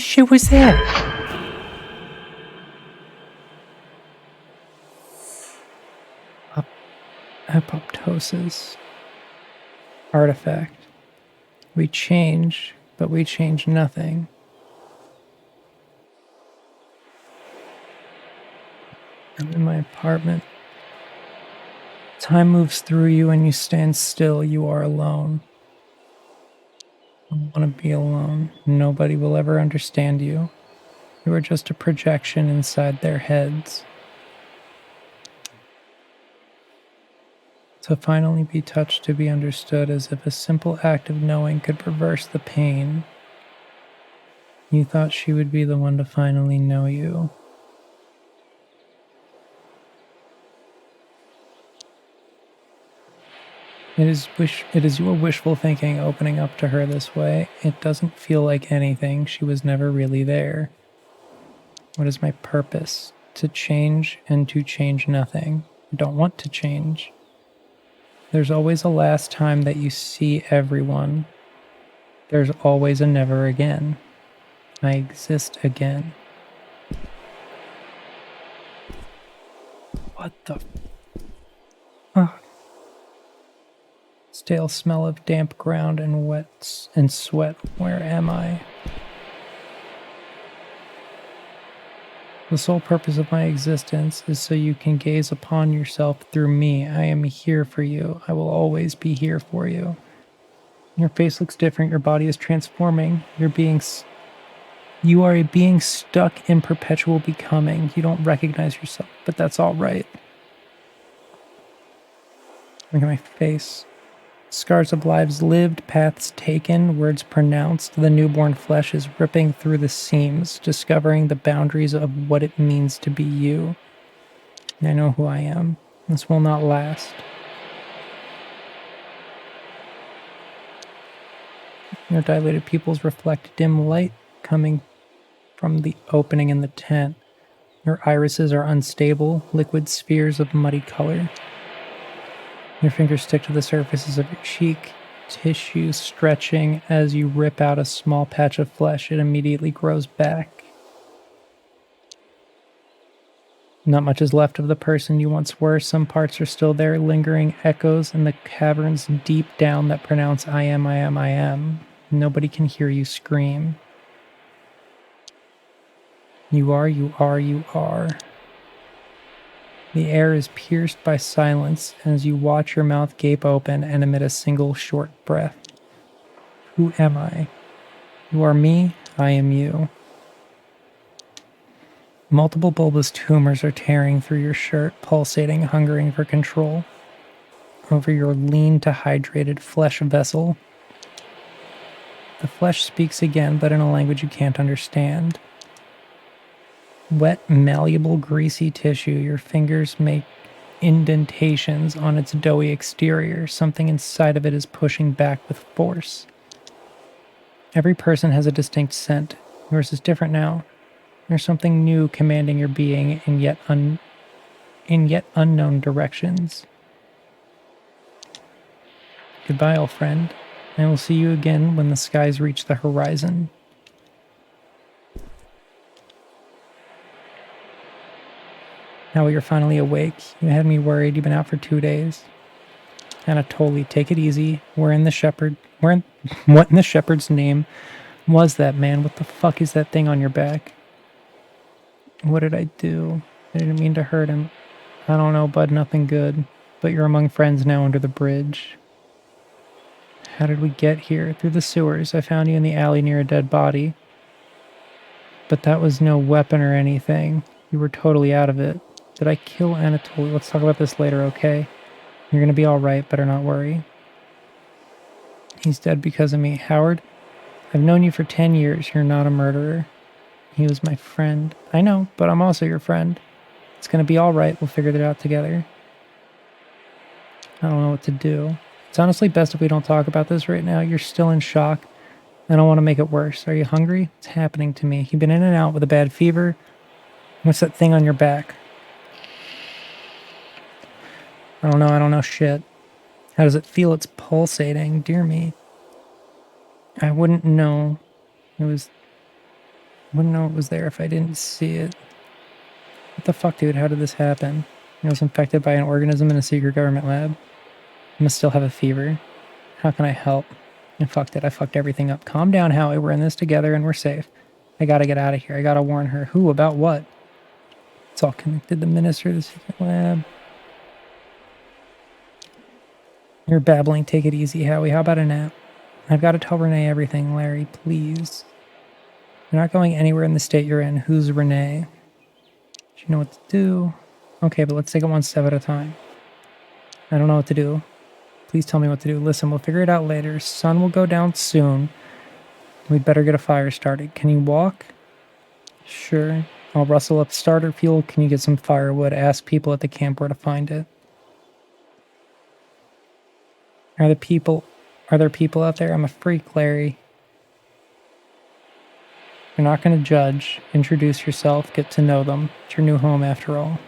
this shit was there? Apoptosis. Artifact. We change, but we change nothing. I'm in my apartment. Time moves through you and you stand still. You are alone. I want to be alone. Nobody will ever understand you. You are just a projection inside their heads. To finally be touched, to be understood, as if a simple act of knowing could reverse the pain. You thought she would be the one to finally know you. It is your wishful thinking opening up to her this way. It doesn't feel like anything. She was never really there. What is my purpose? To change and to change nothing. I don't want to change. There's always a last time that you see everyone. There's always a never again. I exist again. What the... Stale smell of damp ground and wet and sweat. Where am I? The sole purpose of my existence is so you can gaze upon yourself through me. I am here for you. I will always be here for you. Your face looks different. Your body is transforming. You are a being stuck in perpetual becoming. You don't recognize yourself, but that's all right. Look at my face. Scars of lives lived, paths taken, words pronounced. The newborn flesh is ripping through the seams, discovering the boundaries of what it means to be you. I know who I am. This will not last. Your dilated pupils reflect dim light coming from the opening in the tent. Your irises are unstable, liquid spheres of muddy color. Your fingers stick to the surfaces of your cheek, tissue stretching as you rip out a small patch of flesh. It immediately grows back. Not much is left of the person you once were. Some parts are still there, lingering echoes in the caverns deep down that pronounce I am, I am, I am. Nobody can hear you scream. You are, you are, you are. The air is pierced by silence as you watch your mouth gape open and emit a single short breath. Who am I? You are me, I am you. Multiple bulbous tumors are tearing through your shirt, pulsating, hungering for control. Over your lean to hydrated flesh vessel. The flesh speaks again, but in a language you can't understand. Wet, malleable, greasy tissue. Your fingers make indentations on its doughy exterior. Something inside of it is pushing back with force. Every person has a distinct scent. Yours is different now. There's something new commanding your being in yet unknown directions. Goodbye, old friend. I will see you again when the skies reach the horizon. Now you're finally awake. You had me worried. You've been out for 2 days. Anatoly, take it easy. What in the shepherd's name was that, man? What the fuck is that thing on your back? What did I do? I didn't mean to hurt him. I don't know, bud, nothing good. But you're among friends now under the bridge. How did we get here? Through the sewers. I found you in the alley near a dead body. But that was no weapon or anything. You were totally out of it. Did I kill Anatoly? Let's talk about this later, okay? You're gonna be alright, better not worry. He's dead because of me. Howard, I've known you for 10 years. You're not a murderer. He was my friend. I know, but I'm also your friend. It's gonna be alright. We'll figure it out together. I don't know what to do. It's honestly best if we don't talk about this right now. You're still in shock. I don't want to make it worse. Are you hungry? It's happening to me. You've been in and out with a bad fever. What's that thing on your back? I don't know shit. How does it feel? It's pulsating. Dear me. I wouldn't know. It was Wouldn't know it was there if I didn't see it. What the fuck, dude? How did this happen? I was infected by an organism in a secret government lab. I must still have a fever. How can I help? I fucked it. I fucked everything up. Calm down, Howie. We're in this together and we're safe. I gotta get out of here. I gotta warn her. Who? About what? It's all connected. The minister of the secret lab. You're babbling. Take it easy, Howie. How about a nap? I've got to tell Renee everything, Larry. Please. You're not going anywhere in the state you're in. Who's Renee? Do you know what to do? Okay, but let's take it one step at a time. I don't know what to do. Please tell me what to do. Listen, we'll figure it out later. Sun will go down soon. We'd better get a fire started. Can you walk? Sure. I'll rustle up starter fuel. Can you get some firewood? Ask people at the camp where to find it. Are there people out there? I'm a freak, Larry. You're not going to judge. Introduce yourself. Get to know them. It's your new home after all.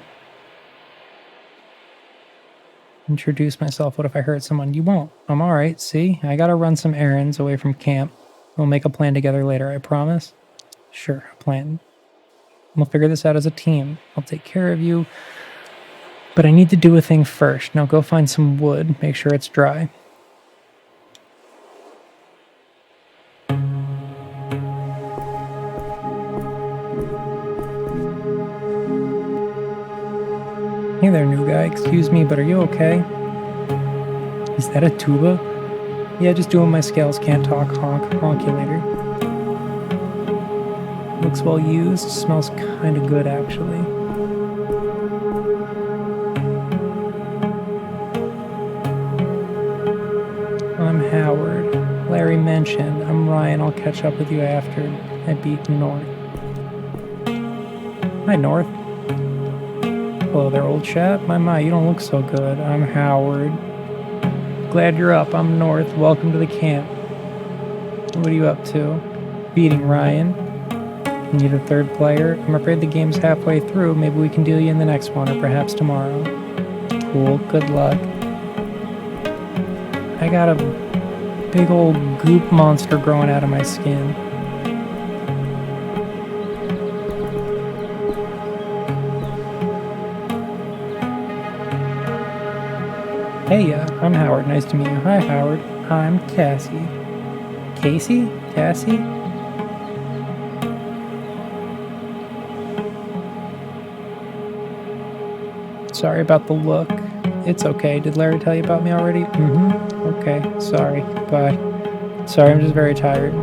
Introduce myself. What if I hurt someone? You won't. I'm alright, see? I gotta run some errands away from camp. We'll make a plan together later, I promise. Sure, a plan. We'll figure this out as a team. I'll take care of you. But I need to do a thing first. Now go find some wood. Make sure it's dry. Hey there, new guy. Excuse me, but are you okay? Is that a tuba? Yeah, just doing my scales. Can't talk. Honk you later. Looks well used. Smells kind of good, actually. I'm Howard. Larry mentioned. I'm Ryan. I'll catch up with you after I beat North. Hi, North. Hello there, old chap. My, you don't look so good. I'm Howard. Glad you're up. I'm North. Welcome to the camp. What are you up to? Beating Ryan. You need a third player? I'm afraid the game's halfway through. Maybe we can deal you in the next one, or perhaps tomorrow. Cool. Good luck. I got a big old goop monster growing out of my skin. Hey, I'm Howard. Nice to meet you. Hi, Howard. I'm Cassie. Casey? Cassie? Sorry about the look. It's okay. Did Larry tell you about me already? Okay. Sorry. Bye. Sorry, I'm just very tired.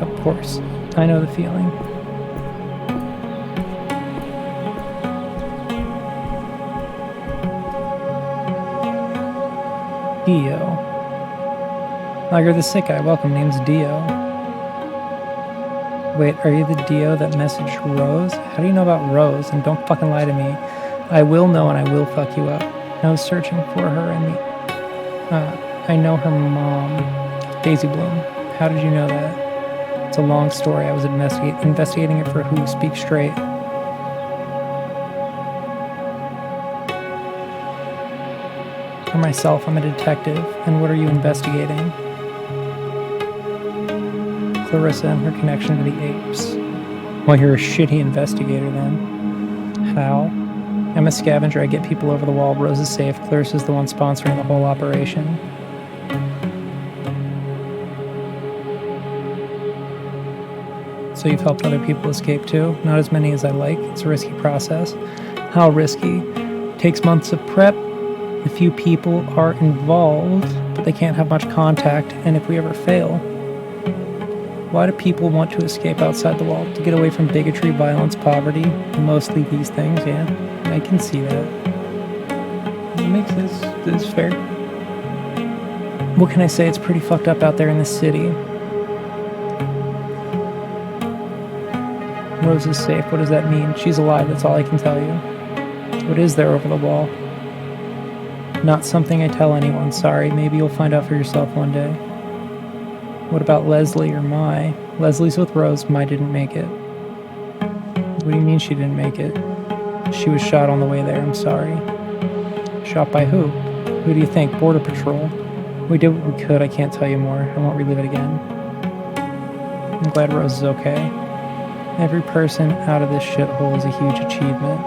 Of course. I know the feeling. Dio. Oh, you're the sick guy. Welcome. Name's Dio. Wait, are you the Dio that messaged Rose? How do you know about Rose? And don't fucking lie to me. I will know and I will fuck you up. I was searching for her and I know her mom. Daisy Bloom. How did you know that? It's a long story. I was investigating it for who? Speak straight. For myself, I'm a detective. And what are you investigating? Clarissa and her connection to the apes. Well, you're a shitty investigator then. How? I'm a scavenger. I get people over the wall. Rose is safe. Clarissa's the one sponsoring the whole operation. So you've helped other people escape too? Not as many as I like. It's a risky process. How risky? Takes months of prep. A few people are involved, but they can't have much contact, and if we ever fail... Why do people want to escape outside the wall? To get away from bigotry, violence, poverty? Mostly these things, yeah. I can see that. It makes this fair. What can I say? It's pretty fucked up out there in the city. Rose is safe. What does that mean? She's alive, that's all I can tell you. What is there over the wall? Not something I tell anyone, sorry. Maybe you'll find out for yourself one day. What about Leslie or Mai? Leslie's with Rose, Mai didn't make it. What do you mean she didn't make it? She was shot on the way there, I'm sorry. Shot by who? Who do you think? Border Patrol. We did what we could, I can't tell you more. I won't relive it again. I'm glad Rose is okay. Every person out of this shithole is a huge achievement.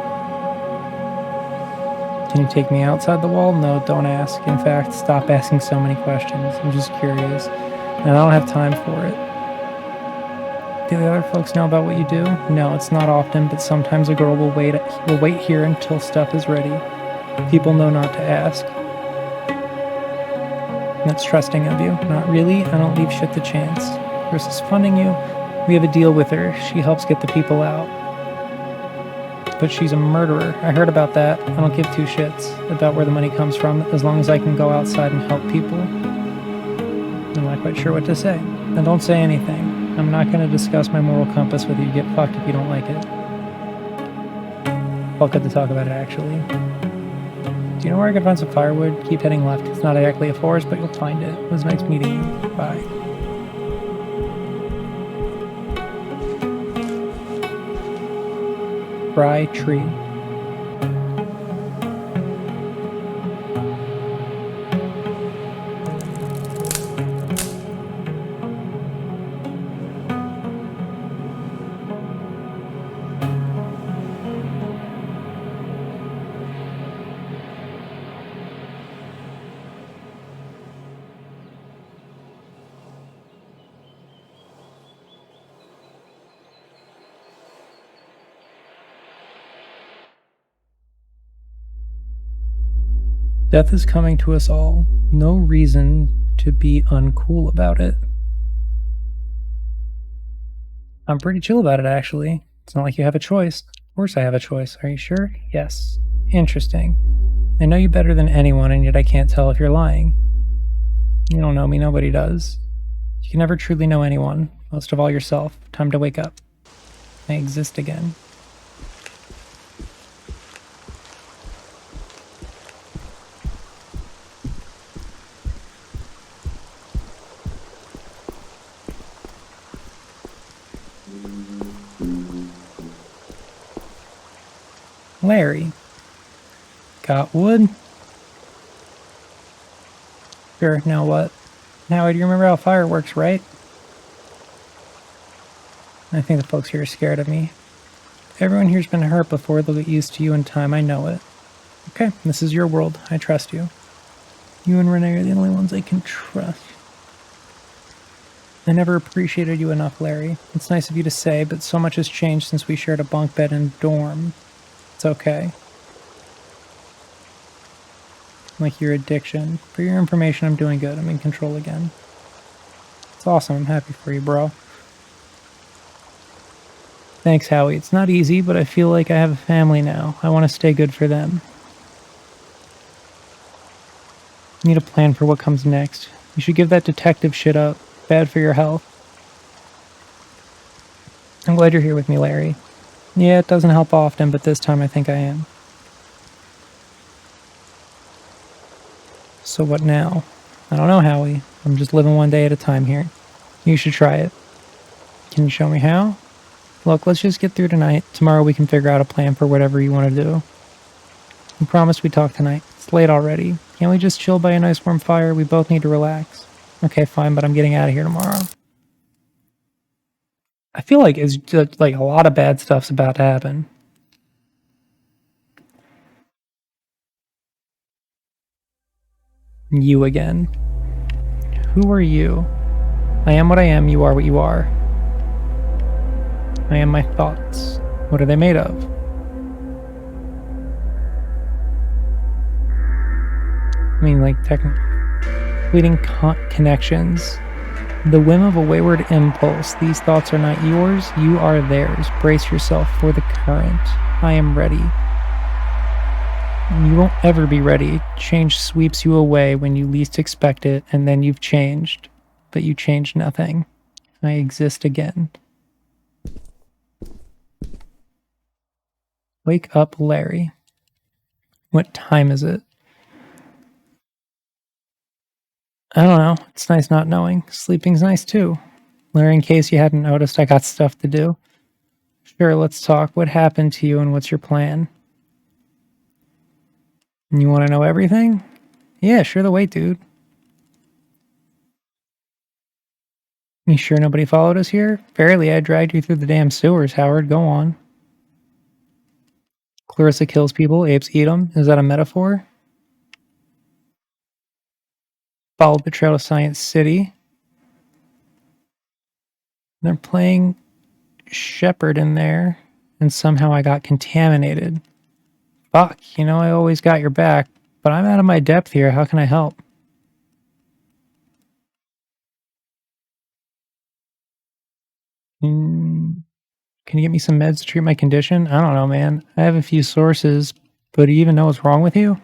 Can you take me outside the wall? No, don't ask. In fact, stop asking so many questions. I'm just curious, and I don't have time for it. Do the other folks know about what you do? No, it's not often, but sometimes a girl will wait here until stuff is ready. People know not to ask. That's trusting of you. Not really. I don't leave shit to chance. Versus funding you, we have a deal with her. She helps get the people out. But she's a murderer. I heard about that. I don't give two shits about where the money comes from, as long as I can go outside and help people. I'm not quite sure what to say. Then don't say anything. I'm not going to discuss my moral compass with you. Get fucked if you don't like it. Well, good to talk about it, actually. Do you know where I can find some firewood? Keep heading left. It's not exactly a forest, but you'll find it. It was nice meeting you. Bye. Fry tree. Death is coming to us all. No reason to be uncool about it. I'm pretty chill about it, actually. It's not like you have a choice. Of course I have a choice. Are you sure? Yes. Interesting. I know you better than anyone, and yet I can't tell if you're lying. You don't know me, nobody does. You can never truly know anyone, most of all yourself. Time to wake up. I exist again. Larry. Got wood? Sure, now what? Now, do you remember how fire works, right? I think the folks here are scared of me. Everyone here's been hurt before. They'll get used to you in time, I know it. Okay, this is your world. I trust you. You and Renee are the only ones I can trust. I never appreciated you enough, Larry. It's nice of you to say, but so much has changed since we shared a bunk bed and dorm. It's okay. Like your addiction. For your information, I'm doing good. I'm in control again. It's awesome. I'm happy for you, bro. Thanks, Howie. It's not easy, but I feel like I have a family now. I want to stay good for them. Need a plan for what comes next. You should give that detective shit up. Bad for your health. I'm glad you're here with me, Larry. Yeah, it doesn't help often, but this time I think I am. So what now? I don't know, Howie. I'm just living one day at a time here. You should try it. Can you show me how? Look, let's just get through tonight. Tomorrow we can figure out a plan for whatever you want to do. You promised we'd talk tonight. It's late already. Can't we just chill by a nice warm fire? We both need to relax. Okay, fine, but I'm getting out of here tomorrow. I feel like it's just like a lot of bad stuff's about to happen. You again. Who are you? I am what I am, you are what you are. I am my thoughts. What are they made of? I mean, like, fleeting connections. The whim of a wayward impulse. These thoughts are not yours, you are theirs. Brace yourself for the current. I am ready. You won't ever be ready. Change sweeps you away when you least expect it, and then you've changed. But you changed nothing. I exist again. Wake up, Larry. What time is it? I don't know. It's nice not knowing. Sleeping's nice too. Larry, in case you hadn't noticed, I got stuff to do. Sure, let's talk. What happened to you and what's your plan? You want to know everything? Yeah, sure the wait, dude. You sure nobody followed us here? Barely, I dragged you through the damn sewers, Howard. Go on. Clarissa kills people, apes eat them. Is that a metaphor? Followed the trail to Science City. They're playing Shepherd in there, and somehow I got contaminated. Fuck, you know I always got your back, but I'm out of my depth here. How can I help? Can you get me some meds to treat my condition? I don't know, man. I have a few sources, but do you even know what's wrong with you?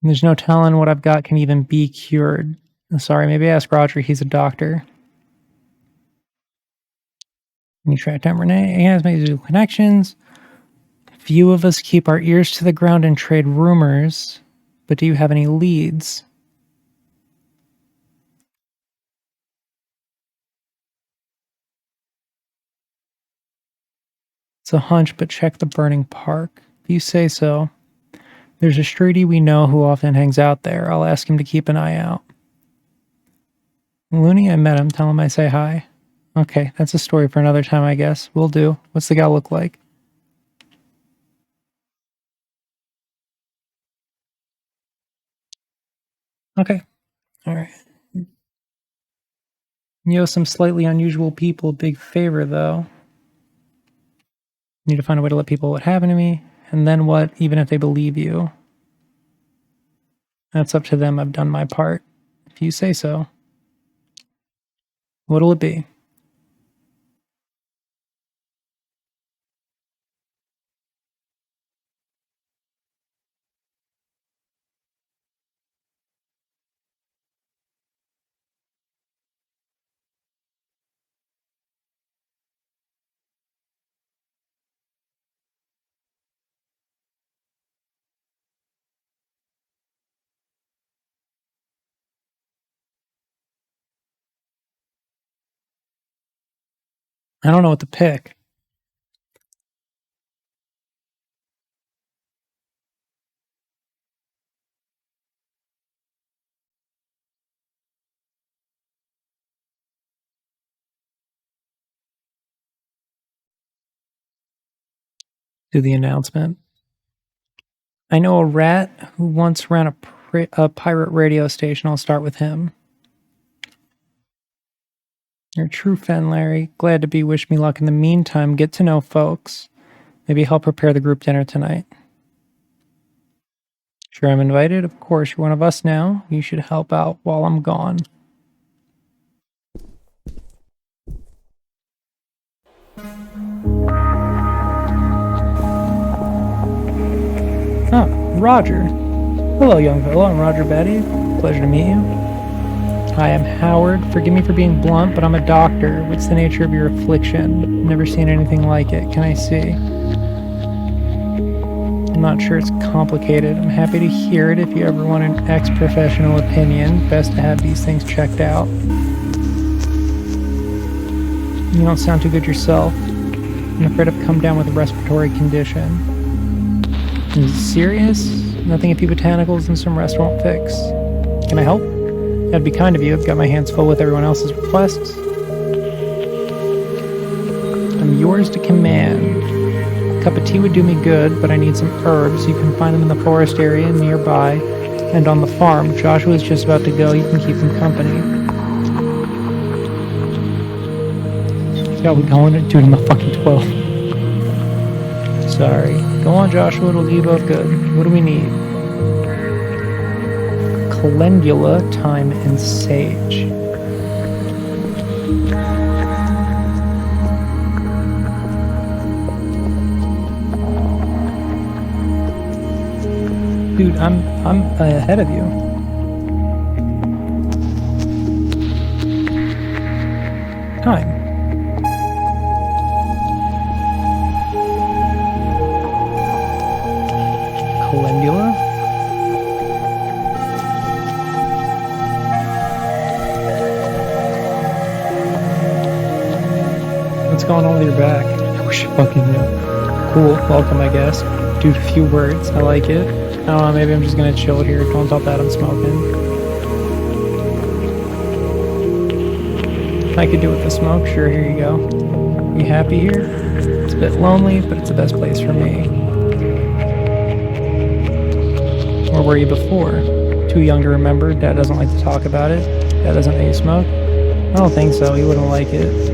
There's no telling what I've got can even be cured. Sorry, maybe ask Roger. He's a doctor. Can you track down Renee? He has made new connections. Few of us keep our ears to the ground and trade rumors, but do you have any leads? It's a hunch, but check the burning park. If you say so. There's a streetie we know who often hangs out there. I'll ask him to keep an eye out. Looney, I met him. Tell him I say hi. Okay, that's a story for another time, I guess. Will do. What's the guy look like? Okay. All right. You owe some slightly unusual people a big favor, though. Need to find a way to let people know what happened to me. And then what, even if they believe you? That's up to them. I've done my part. If you say so. What'll it be? I don't know what to pick. Do the announcement. I know a rat who once ran a pirate radio station. I'll start with him. You're a true fan, Larry. Glad to be. Wish me luck in the meantime. Get to know folks. Maybe help prepare the group dinner tonight. Sure, I'm invited. Of course, you're one of us now. You should help out while I'm gone. Oh, Roger. Hello, young fellow. I'm Roger Betty. Pleasure to meet you. Hi, I'm Howard. Forgive me for being blunt, but I'm a doctor. What's the nature of your affliction? Never seen anything like it. Can I see? I'm not sure. It's complicated. I'm happy to hear it if you ever want an ex-professional opinion. Best to have these things checked out. You don't sound too good yourself. I'm afraid I've come down with a respiratory condition. Is it serious? Nothing a few botanicals and some rest won't fix. Can I help? That'd be kind of you. I've got my hands full with everyone else's requests. I'm yours to command. A cup of tea would do me good, but I need some herbs. You can find them in the forest area nearby and on the farm. Joshua's just about to go. You can keep him company. Yeah, we're going to do it in the fucking 12. Sorry. Go on, Joshua. It'll do you both good. What do we need? Calendula, thyme, and sage. Dude, I'm ahead of you. Thyme. Calendula? What's going on with your back? I wish I fucking knew. Cool, welcome I guess. Dude, a few words, I like it. I don't know, maybe I'm just gonna chill here. Don't tell that I'm smoking. I could do with the smoke. Sure, here you go. You happy here? It's a bit lonely, but it's the best place for me. Where were you before? Too young to remember. Dad doesn't like to talk about it. Dad doesn't know you smoke? I don't think so. He wouldn't like it.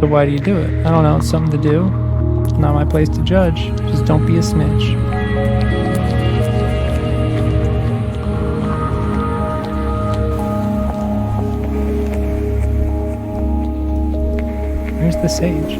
So why do you do it? I don't know. It's something to do. It's not my place to judge. Just don't be a snitch. Where's the sage?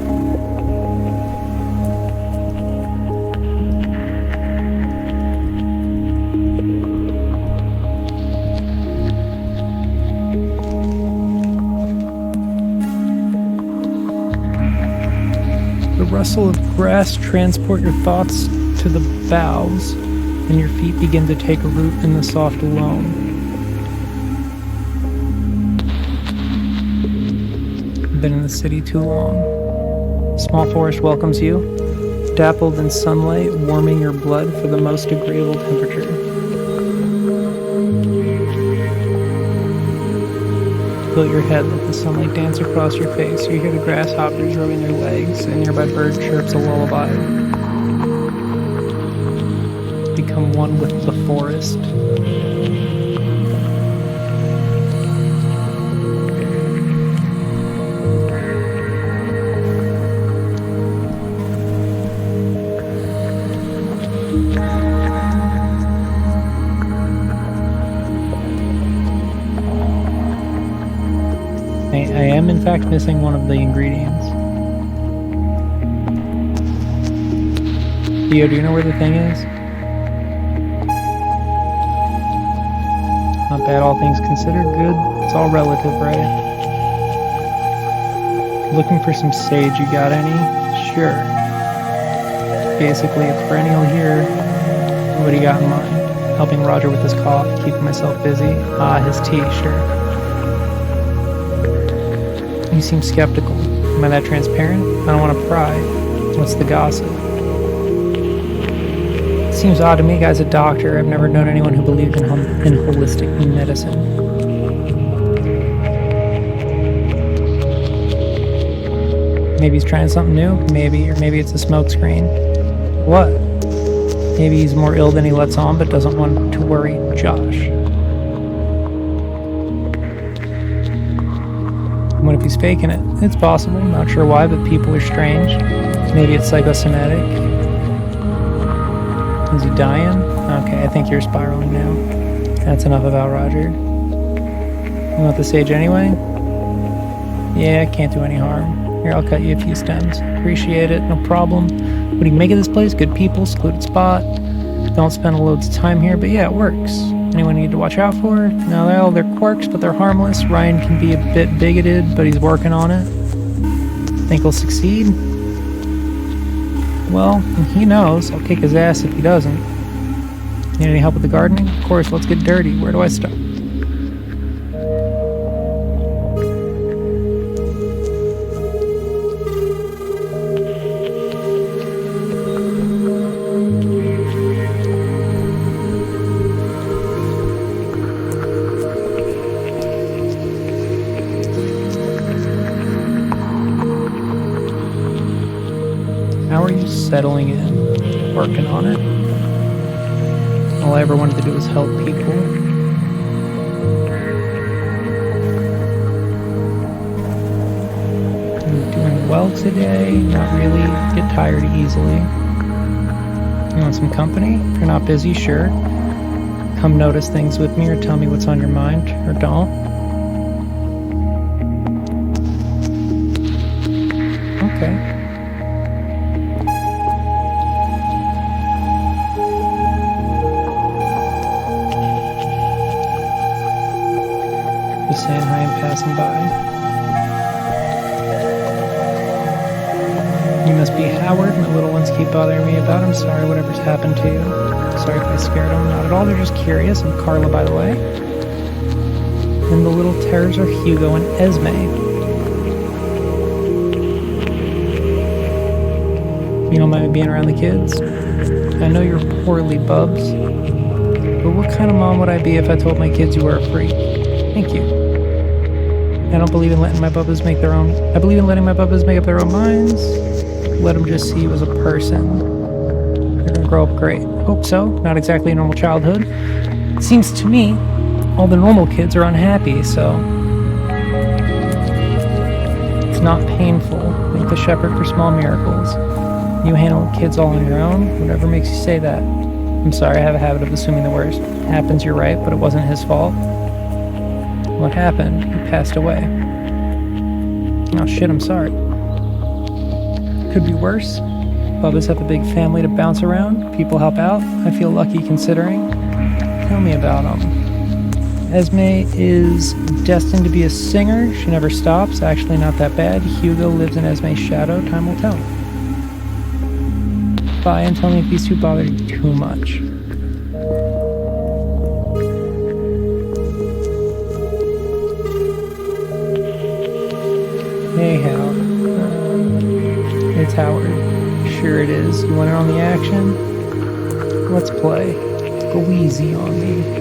The rustle of grass transport your thoughts to the boughs, and your feet begin to take a root in the soft loam. Been in the city too long. Small forest welcomes you, dappled in sunlight, warming your blood for the most agreeable temperature. Tilt your head, let the sunlight dance across your face. You hear the grasshoppers rubbing their legs, and nearby bird chirps a lullaby. Become one with the forest. I am in fact missing one of the ingredients. Theo, do you know where the thing is? Not bad, all things considered. Good. It's all relative, right? Looking for some sage, you got any? Sure. Basically a perennial here. What do you got in mind? Helping Roger with his cough, keeping myself busy. Ah, his tea, sure. You seem skeptical. Am I that transparent? I don't want to pry. What's the gossip? It seems odd to me. Guy's a doctor. I've never known anyone who believed in holistic medicine. Maybe he's trying something new? Maybe. Or maybe it's a smokescreen. What? Maybe he's more ill than he lets on, but doesn't want to worry Josh. What if he's faking it? It's possible, not sure why, but people are strange. Maybe it's psychosomatic. Is he dying? Okay, I think you're spiraling now. That's enough about Roger. You want the sage anyway? Yeah, I can't do any harm. Here, I'll cut you a few stems. Appreciate it, no problem. What do you make of this place? Good people, secluded spot. Don't spend loads of time here, but yeah, it works. Anyone need to watch out for? No, they're quirks, but they're harmless. Ryan can be a bit bigoted, but he's working on it. Think he'll succeed? Well, he knows. I'll kick his ass if he doesn't. Need any help with the gardening? Of course, let's get dirty. Where do I start? How are you settling in? Working on it? All I ever wanted to do was help people. I'm doing well today. Not really. Get tired easily. You want some company? If you're not busy, sure. Come notice things with me or tell me what's on your mind, or don't. Okay. Just saying hi and passing by. You must be Howard. My little ones keep bothering me about him. Sorry whatever's happened to you. Sorry if I scared them. Not at all. They're just curious. I'm Carla, by the way. And the little terrors are Hugo and Esme. You don't mind me being around the kids? I know you're poorly, Bubs. But what kind of mom would I be if I told my kids you were a freak? Thank you. I don't believe in letting my bubbas make their own... I believe in letting my bubbas make up their own minds. Let them just see you as a person. They're gonna grow up great. Hope so. Not exactly a normal childhood. It seems to me all the normal kids are unhappy, so... It's not painful. Thank the shepherd for small miracles. You handle kids all on your own? Whatever makes you say that. I'm sorry, I have a habit of assuming the worst. Happens, you're right, but it wasn't his fault. What happened? He passed away. Oh shit, I'm sorry. Could be worse. Bubbas have a big family to bounce around. People help out. I feel lucky considering. Tell me about them. Esme is destined to be a singer. She never stops. Actually, not that bad. Hugo lives in Esme's shadow. Time will tell. Bye, and tell me if these two bother you too much. Hey, Hal. It's Howard. Sure it is. You want in on the action? Let's play. Go easy on me.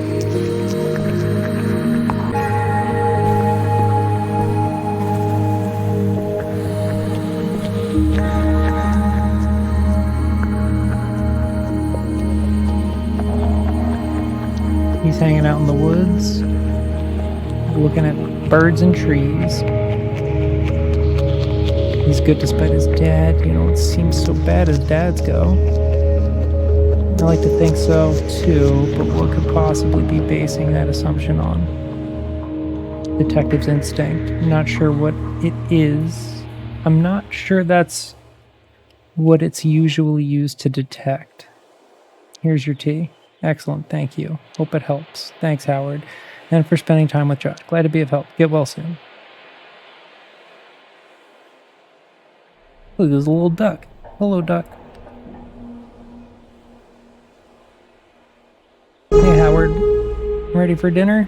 He's hanging out in the woods, looking at birds and trees. He's good despite his dad. You know, it seems so bad as dads go. I like to think so too, but what could possibly be basing that assumption on? Detective's instinct. I'm not sure what it is. I'm not sure that's what it's usually used to detect. Here's your tea. Excellent, thank you. Hope it helps. Thanks, Howard. And for spending time with Josh. Glad to be of help. Get well soon. Look, there's a little duck. Hello, duck. Hey, Howard. Ready for dinner?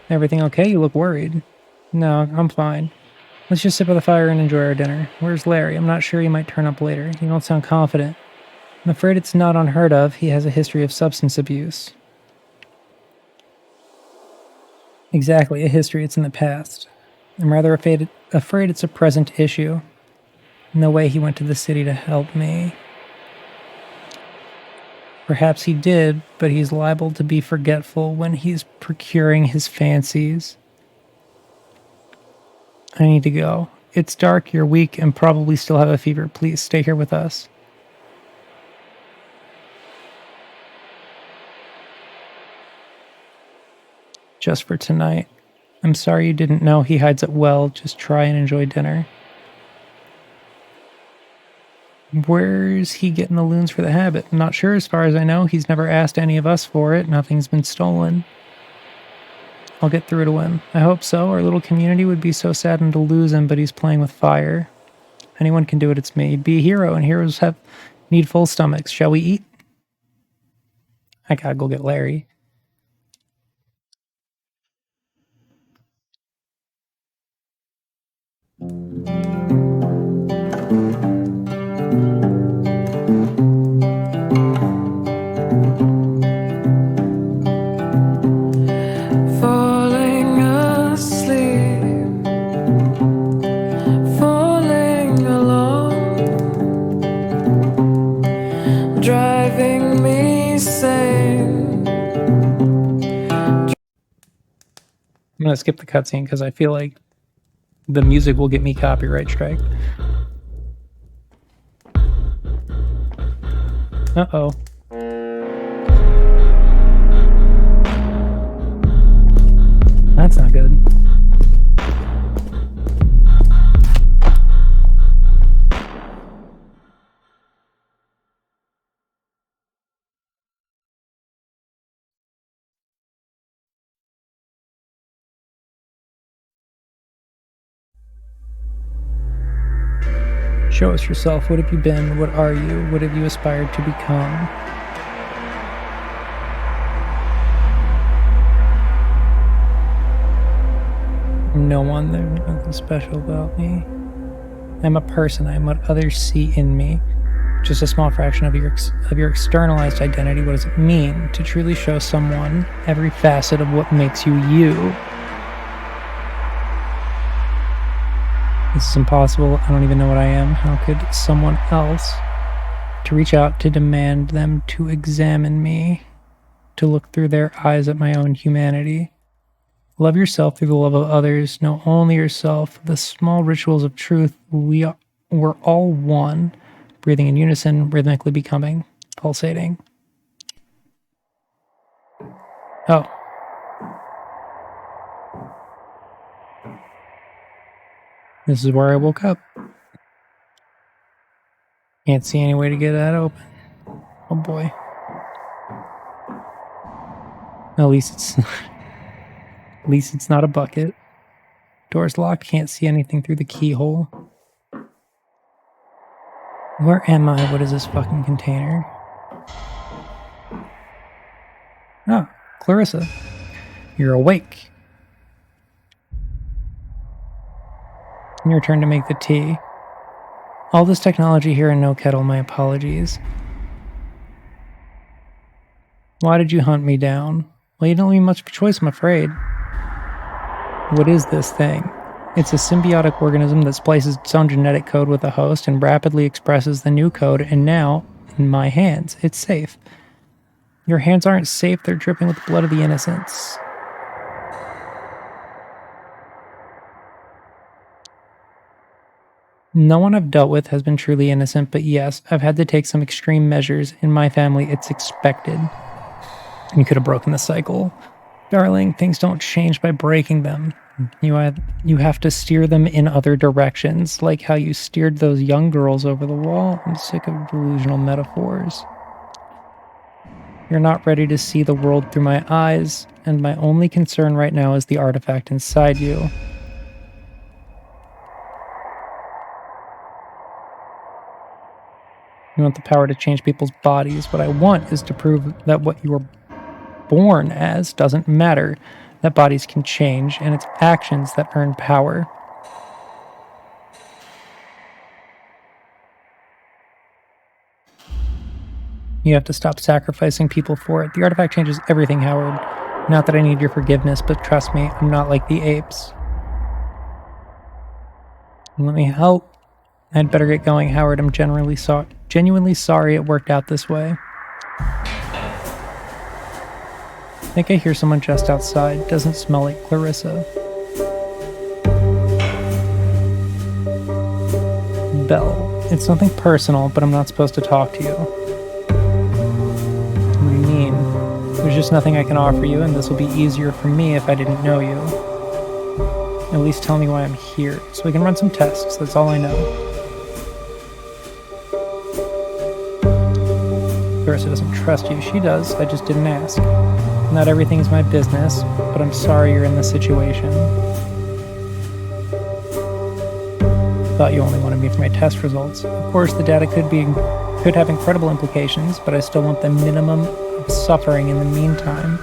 Everything okay? You look worried. No, I'm fine. Let's just sit by the fire and enjoy our dinner. Where's Larry? I'm not sure he might turn up later. You don't sound confident. I'm afraid it's not unheard of. He has a history of substance abuse. Exactly, a history. It's in the past. I'm rather afraid it's a present issue. No way he went to the city to help me. Perhaps he did, but he's liable to be forgetful when he's procuring his fancies. I need to go. It's dark, you're weak, and probably still have a fever. Please stay here with us. Just for tonight. I'm sorry you didn't know he hides it well. Just try and enjoy dinner. Where's he getting the loons for the habit? I'm not sure. As far as I know, he's never asked any of us for it. Nothing's been stolen. I'll get through to him. I hope so. Our little community would be so saddened to lose him, but he's playing with fire. Anyone can do it, it's me. Be a hero, and heroes need full stomachs. Shall we eat? I gotta go get Larry. I'm gonna skip the cutscene because I feel like the music will get me copyright strike. Uh-oh. That's not good. Show us yourself. What have you been? What are you? What have you aspired to become? No one. There's nothing special about me. I'm a person. I'm what others see in me. just a small fraction of your externalized identity. What does it mean to truly show someone every facet of what makes you you? This is impossible. I don't even know what I am. How could someone else? To reach out, to demand them to examine me, to look through their eyes at my own humanity. Love yourself through the love of others. Know only yourself. The small rituals of truth. We're all one. Breathing in unison, rhythmically becoming, pulsating. Oh. This is where I woke up. Can't see any way to get that open. Oh boy. At least it's not a bucket. Door's locked, can't see anything through the keyhole. Where am I? What is this fucking container? Oh, Clarissa. You're awake. Your turn to make the tea. All this technology here and no kettle, my apologies. Why did you hunt me down? Well, you don't leave much of a choice, I'm afraid. What is this thing? It's a symbiotic organism that splices its own genetic code with the host and rapidly expresses the new code, and now, in my hands, it's safe. Your hands aren't safe, they're dripping with the blood of the innocents. No one I've dealt with has been truly innocent, but yes, I've had to take some extreme measures. In my family, it's expected. You could have broken the cycle. Darling, things don't change by breaking them. You have to steer them in other directions, like how you steered those young girls over the wall. I'm sick of delusional metaphors. You're not ready to see the world through my eyes, and my only concern right now is the artifact inside you. You want the power to change people's bodies. What I want is to prove that what you were born as doesn't matter, that bodies can change, and it's actions that earn power. You have to stop sacrificing people for it. The artifact changes everything, Howard. Not that I need your forgiveness, but trust me, I'm not like the apes. Let me help. I'd better get going, Howard. I'm genuinely sorry it worked out this way. I think I hear someone just outside. Doesn't smell like Clarissa. Belle. It's nothing personal, but I'm not supposed to talk to you. What do you mean? There's just nothing I can offer you, and this will be easier for me if I didn't know you. At least tell me why I'm here, so we can run some tests. That's all I know. Clarissa doesn't trust you. She does. I just didn't ask. Not everything is my business, but I'm sorry you're in this situation. Thought you only wanted me for my test results. Of course, the data could have incredible implications, but I still want the minimum of suffering in the meantime.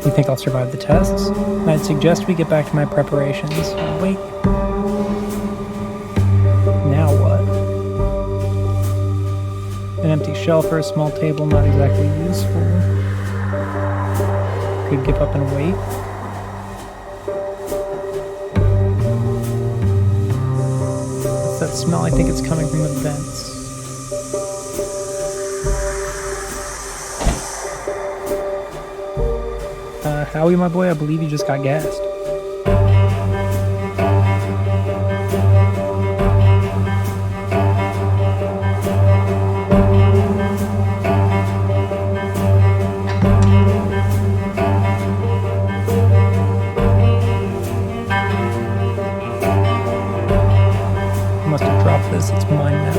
You think I'll survive the tests? I'd suggest we get back to my preparations. Wait. Now what? An empty shelf or a small table, not exactly useful. Could give up and wait. What's that smell? I think it's coming from the vents. Howie, my boy, I believe you just got gassed. Must have dropped this. It's mine now.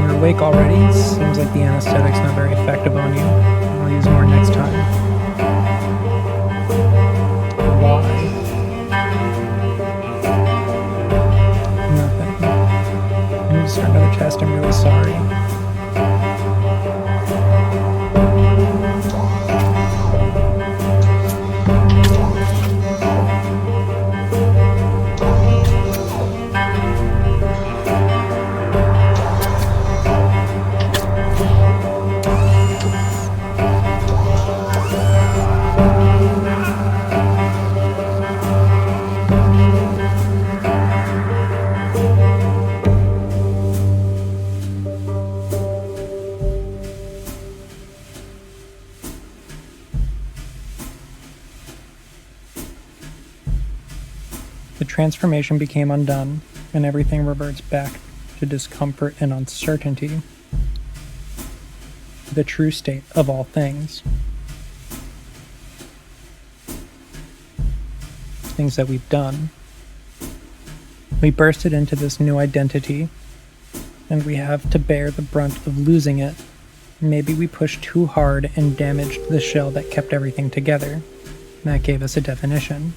You're awake already? Seems like the anesthetic's not very effective on you. I'll use more next time. Why? Nothing. I need to start another test. I'm really sorry. transformation became undone, and everything reverts back to discomfort and uncertainty. The true state of all things. Things that we've done. We bursted into this new identity, and we have to bear the brunt of losing it. Maybe we pushed too hard and damaged the shell that kept everything together. That gave us a definition.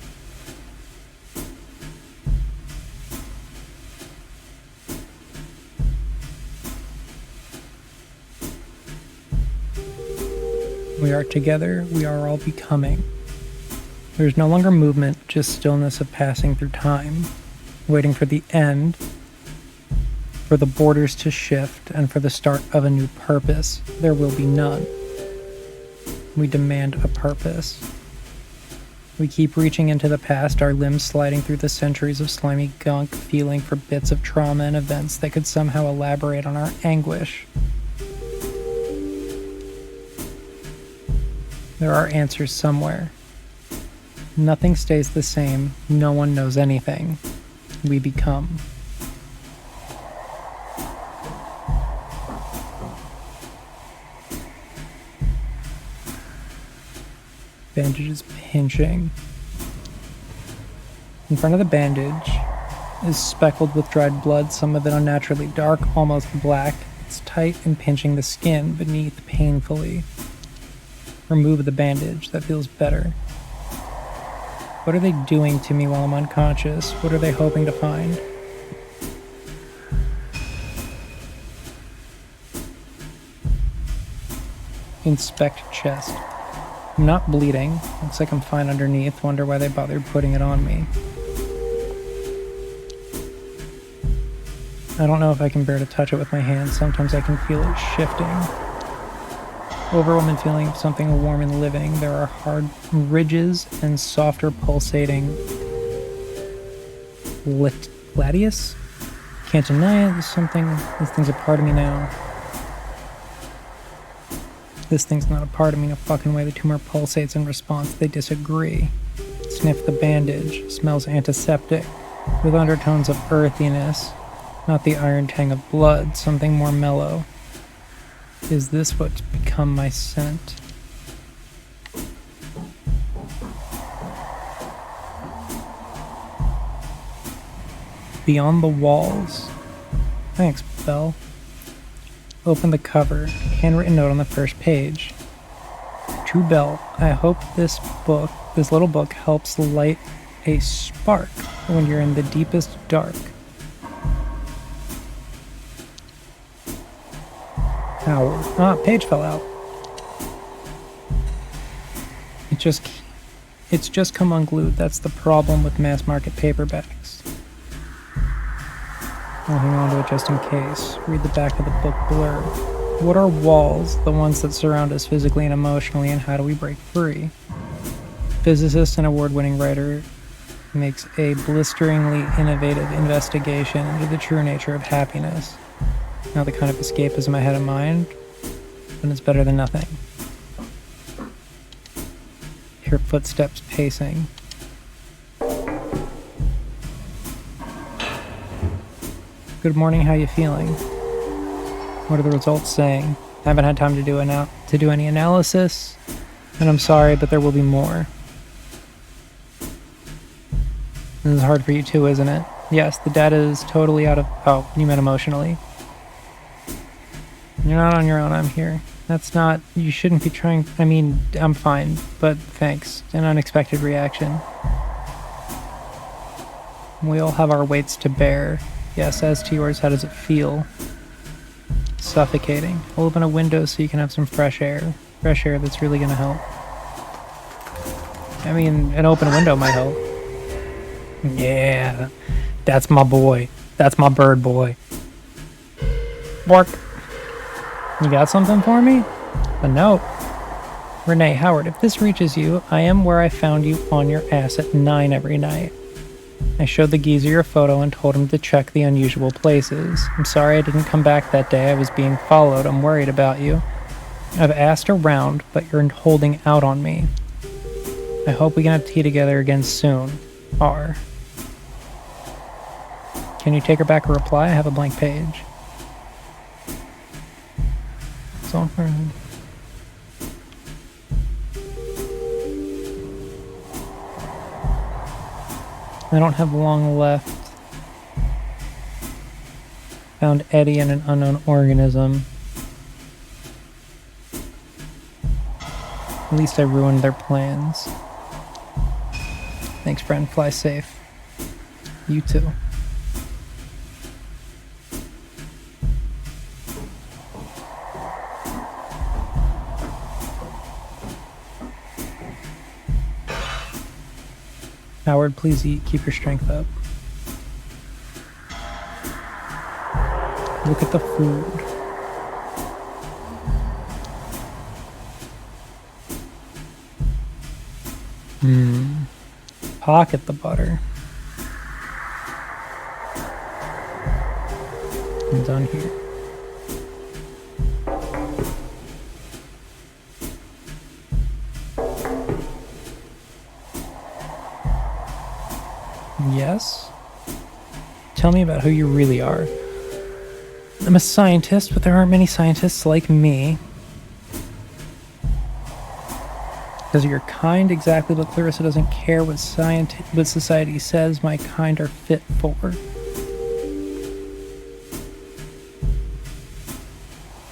We are together, we are all becoming. There's no longer movement, just stillness of passing through time, waiting for the end, for the borders to shift, and for the start of a new purpose. There will be none. We demand a purpose. We keep reaching into the past, our limbs sliding through the centuries of slimy gunk, feeling for bits of trauma and events that could somehow elaborate on our anguish. There are answers somewhere. Nothing stays the same. No one knows anything. We become. Bandages pinching. In front of the bandage is speckled with dried blood, some of it unnaturally dark, almost black. It's tight and pinching the skin beneath painfully. Remove the bandage. That feels better. What are they doing to me while I'm unconscious? What are they hoping to find? Inspect chest. I'm not bleeding. Looks like I'm fine underneath. Wonder why they bothered putting it on me. I don't know if I can bear to touch it with my hands. Sometimes I can feel it shifting. Overwhelming feeling of something warm and living. There are hard ridges and softer pulsating gladius? Can't deny it. There's something. This thing's a part of me now. This thing's not a part of me. No fucking way. The tumor pulsates in response. They disagree. Sniff the bandage. Smells antiseptic. With undertones of earthiness. Not the iron tang of blood. Something more mellow. Is this what's become my scent? Beyond the walls. Thanks, Belle. Open the cover. Handwritten note on the first page. To Belle, I hope this little book helps light a spark when you're in the deepest dark. Howard. Ah, page fell out. It's just come unglued. That's the problem with mass market paperbacks. I'll hang on to it just in case. Read the back of the book blurb. What are walls, the ones that surround us physically and emotionally, and how do we break free? Physicist and award-winning writer makes a blisteringly innovative investigation into the true nature of happiness. Not the kind of escapism I had in mind, but it's better than nothing. Hear footsteps pacing. Good morning, how you feeling? What are the results saying? I haven't had time to do any analysis, and I'm sorry, but there will be more. This is hard for you too, isn't it? Yes, the data is totally out of... Oh, you meant emotionally. You're not on your own, I'm here. That's not... You shouldn't be trying... I mean, I'm fine, but thanks. An unexpected reaction. We all have our weights to bear. Yes, as to yours, how does it feel? Suffocating. I'll open a window so you can have some fresh air. Fresh air that's really gonna help. I mean, an open window might help. Yeah, that's my boy. That's my bird boy. Bark. You got something for me? A note. Renee, Howard, if this reaches you, I am where I found you on your ass at 9 every night. I showed the geezer your photo and told him to check the unusual places. I'm sorry I didn't come back that day. I was being followed. I'm worried about you. I've asked around, but you're holding out on me. I hope we can have tea together again soon. R. Can you take her back a reply? I have a blank page. It's all for... I don't have long left. Found Eddie and an unknown organism. At least I ruined their plans. Thanks, friend. Fly safe. You too. Howard, please eat. Keep your strength up. Look at the food. Pocket the butter. I'm done here. Yes? Tell me about who you really are. I'm a scientist, but there aren't many scientists like me. Because you're kind, exactly what Clarissa doesn't care what society says my kind are fit for.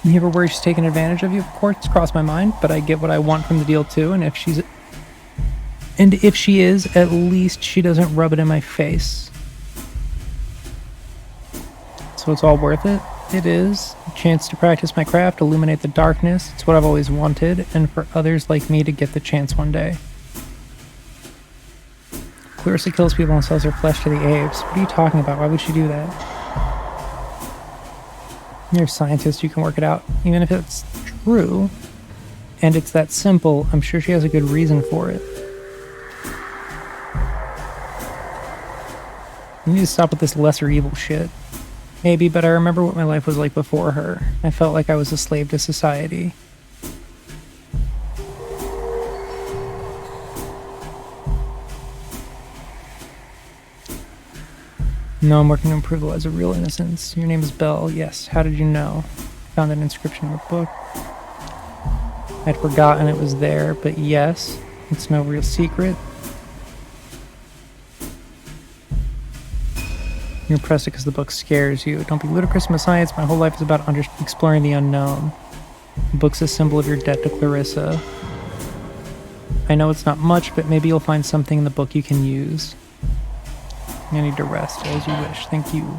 You ever worry she's taking advantage of you? Of course, it's crossed my mind, but I get what I want from the deal too, and if she is, at least she doesn't rub it in my face. So it's all worth it? It is. A chance to practice my craft, illuminate the darkness. It's what I've always wanted, and for others like me to get the chance one day. Clarissa kills people and sells her flesh to the apes. What are you talking about? Why would she do that? You're a scientist, you can work it out. Even if it's true, and it's that simple, I'm sure she has a good reason for it. You need to stop with this lesser evil shit. Maybe, but I remember what my life was like before her. I felt like I was a slave to society. No, I'm working to improve the lives of real innocents. Your name is Belle. Yes. How did you know? Found an inscription in the book. I'd forgotten it was there, but yes, it's no real secret. You're impressed because the book scares you. Don't be ludicrous, I'm a science. My whole life is about exploring the unknown. The book's a symbol of your debt to Clarissa. I know it's not much, but maybe you'll find something in the book you can use. I need to rest as you wish. Thank you.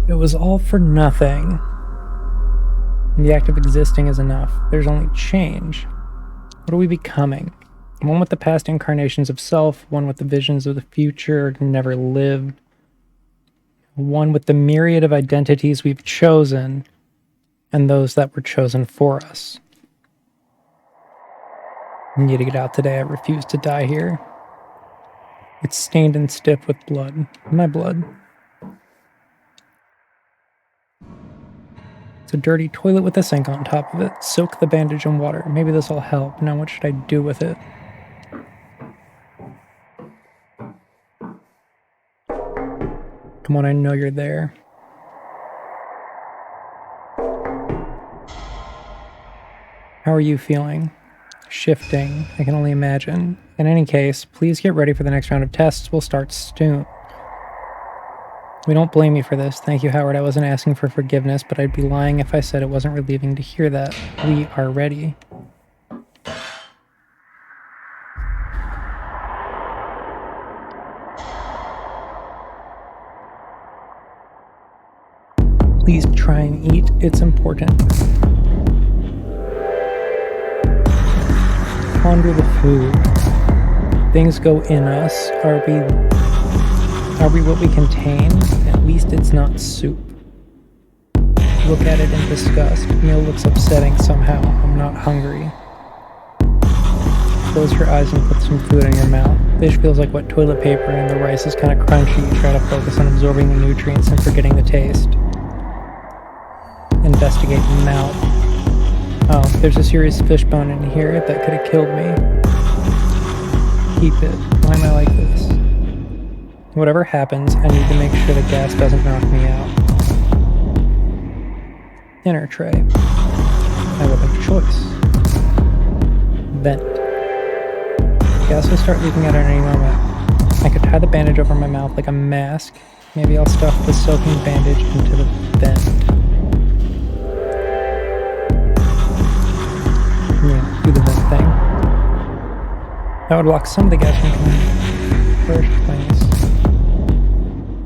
It was all for nothing. The act of existing is enough. There's only change. What are we becoming? One with the past incarnations of self, one with the visions of the future never lived, one with the myriad of identities we've chosen, and those that were chosen for us. I need to get out today. I refuse to die here. It's stained and stiff with blood. My blood. It's a dirty toilet with a sink on top of it. Soak the bandage in water. Maybe this will help. Now what should I do with it? Come on, I know you're there. How are you feeling? Shifting, I can only imagine. In any case, please get ready for the next round of tests. We'll start soon. We don't blame you for this. Thank you, Howard. I wasn't asking for forgiveness, but I'd be lying if I said it wasn't relieving to hear that. We are ready. Please try and eat. It's important. Ponder the food. Things go in us. Are we what we contain? At least it's not soup. Look at it in disgust. Meal looks upsetting somehow. I'm not hungry. Close your eyes and put some food in your mouth. Fish feels like wet toilet paper and the rice is kind of crunchy. You try to focus on absorbing the nutrients and forgetting the taste. Investigate mouth. Oh, there's a serious fish bone in here that could have killed me. Keep it. Why am I like this? Whatever happens, I need to make sure the gas doesn't knock me out. Dinner tray. My weapon of choice. Vent. Gas will start leaking out at any moment. I could tie the bandage over my mouth like a mask. Maybe I'll stuff the soaking bandage into the vent. Yeah, do the vent thing. That would block some of the gas from coming in the first place.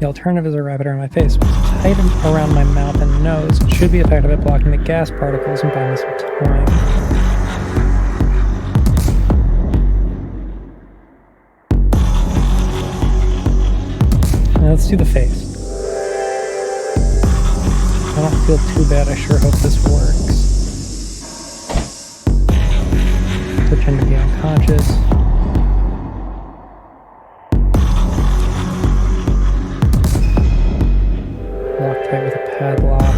The alternative is a rabbit around my face. It's tight around my mouth and nose. It should be effective at blocking the gas particles and buying me some time. Now let's do the face. I don't feel too bad. I sure hope this works. Pretend to be unconscious. Lock tight with a padlock.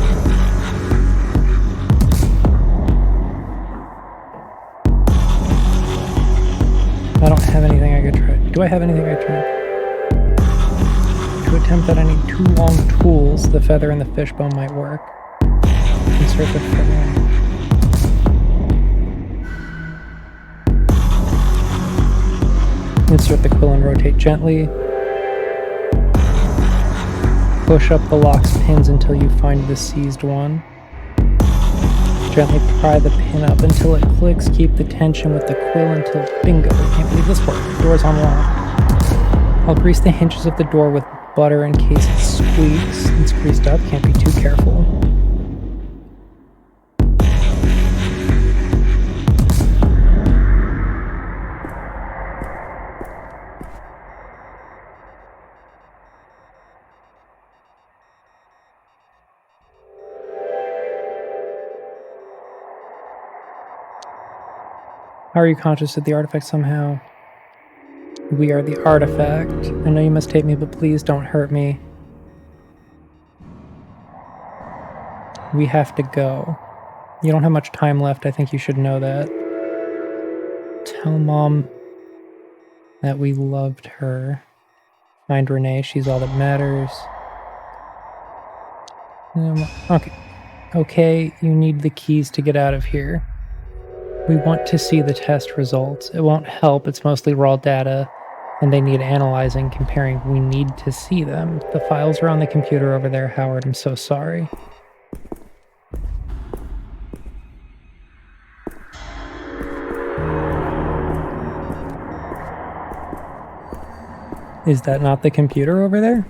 I don't have anything I could try. Do I have anything I could try? To attempt that, I need two long tools. The feather and the fishbone might work. Insert the feather. Insert the quill and rotate gently. Push up the lock's pins until you find the seized one. Gently pry the pin up until it clicks. Keep the tension with the quill until bingo. Can't believe this worked. The door's unlocked. I'll grease the hinges of the door with butter in case it squeaks. It's greased up. Can't be too careful. How are you conscious of the artifact somehow? We are the artifact. I know you must hate me, but please don't hurt me. We have to go. You don't have much time left. I think you should know that. Tell Mom that we loved her. Find Renee. She's all that matters. Okay. Okay, you need the keys to get out of here. We want to see the test results. It won't help. It's mostly raw data, and they need analyzing, comparing. We need to see them. The files are on the computer over there, Howard. I'm so sorry. Is that not the computer over there?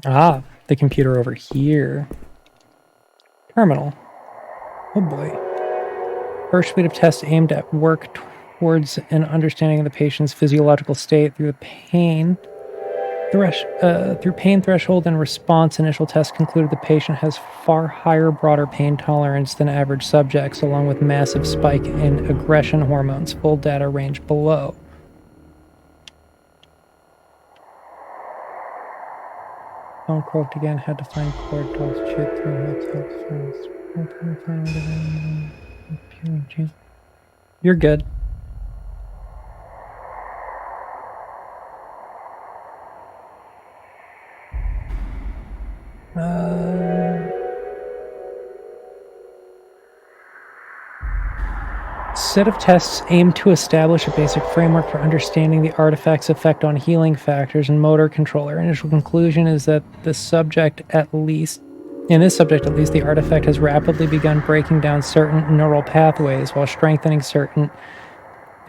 Ah, the computer over here. Terminal. Oh boy. First suite of tests aimed at work towards an understanding of the patient's physiological state through pain threshold and response. Initial tests concluded the patient has far higher, broader pain tolerance than average subjects, along with massive spike in aggression hormones. Full data range below. Phone croaked again, had to find cord dogs, chit through hotels, friends. You're good. Set of tests aim to establish a basic framework for understanding the artifact's effect on healing factors and motor control. Our initial conclusion is that in this subject at least, the artifact has rapidly begun breaking down certain neural pathways while strengthening certain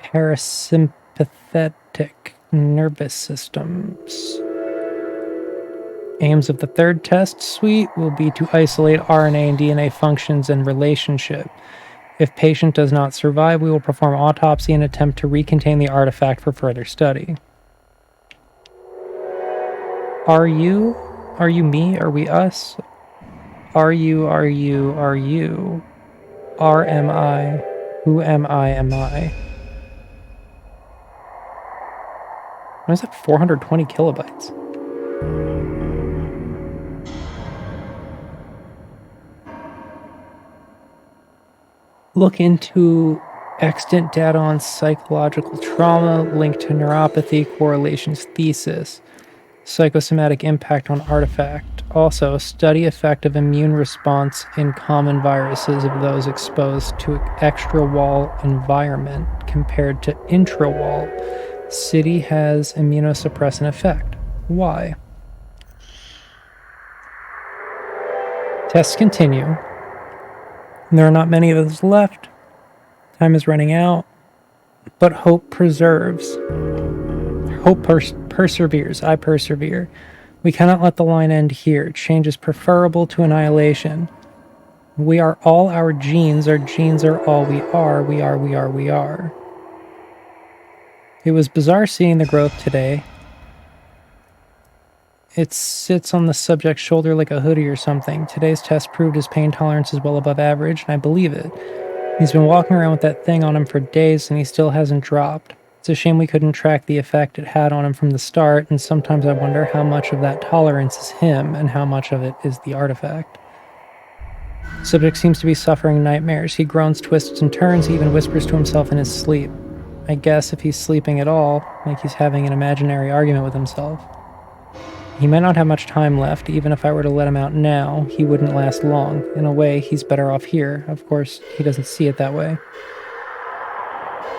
parasympathetic nervous systems. Aims of the third test suite will be to isolate RNA and DNA functions and relationship. If patient does not survive, we will perform autopsy and attempt to recontain the artifact for further study. Are you me? Are we us? Are you? Are am I? Who am I? Why is that 420 kilobytes? Look into extant data on psychological trauma linked to neuropathy correlations thesis. Psychosomatic impact on artifact. Also, study effect of immune response in common viruses of those exposed to extra-wall environment compared to intra-wall. City has immunosuppressant effect. Why? Tests continue. There are not many of us left. Time is running out. But hope preserves. Hope perseveres. I persevere. We cannot let the line end here. Change is preferable to annihilation. We are all our genes. Our genes are all we are. We are. It was bizarre seeing the growth today. It sits on the subject's shoulder like a hoodie or something. Today's test proved his pain tolerance is well above average, and I believe it. He's been walking around with that thing on him for days, and he still hasn't dropped. It's a shame we couldn't track the effect it had on him from the start, and sometimes I wonder how much of that tolerance is him, and how much of it is the artifact. Subject seems to be suffering nightmares. He groans, twists, and turns. He even whispers to himself in his sleep. I guess if he's sleeping at all, like he's having an imaginary argument with himself. He might not have much time left. Even if I were to let him out now, he wouldn't last long. In a way, he's better off here. Of course, he doesn't see it that way.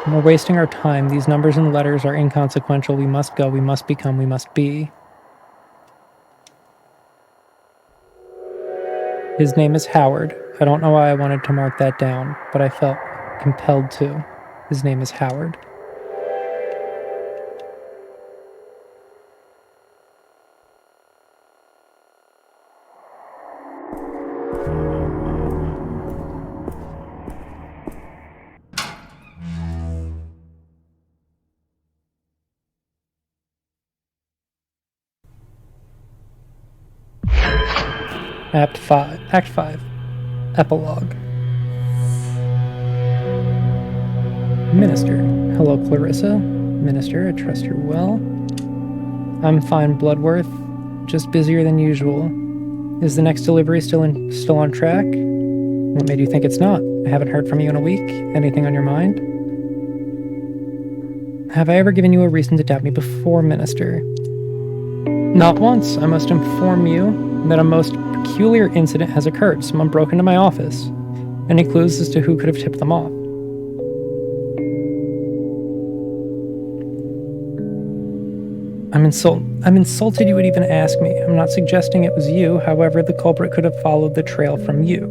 We're wasting our time. These numbers and letters are inconsequential. We must go, we must become, we must be. His name is Howard. I don't know why I wanted to mark that down, but I felt compelled to. His name is Howard. Act 5. Epilogue. Minister. Hello, Clarissa. Minister, I trust you're well. I'm fine, Bloodworth. Just busier than usual. Is the next delivery still on track? What made you think it's not? I haven't heard from you in a week. Anything on your mind? Have I ever given you a reason to doubt me before, Minister? Not once. I must inform you that a most peculiar incident has occurred. Someone broke into my office. Any clues as to who could have tipped them off? I'm insulted you would even ask me. I'm not suggesting it was you. However, the culprit could have followed the trail from you.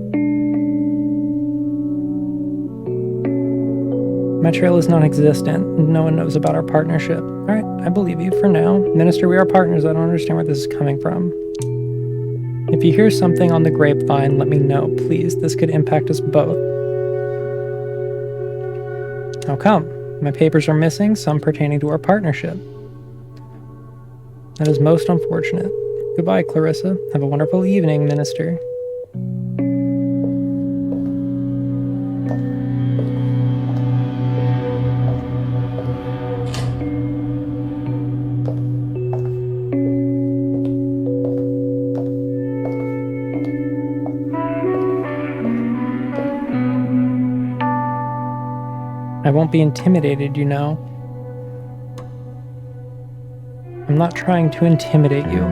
My trail is non-existent. No one knows about our partnership. All right, I believe you for now. Minister, we are partners. I don't understand where this is coming from. If you hear something on the grapevine, let me know, please. This could impact us both. How come? My papers are missing, some pertaining to our partnership. That is most unfortunate. Goodbye, Clarissa. Have a wonderful evening, Minister. I won't be intimidated, you know. I'm not trying to intimidate you.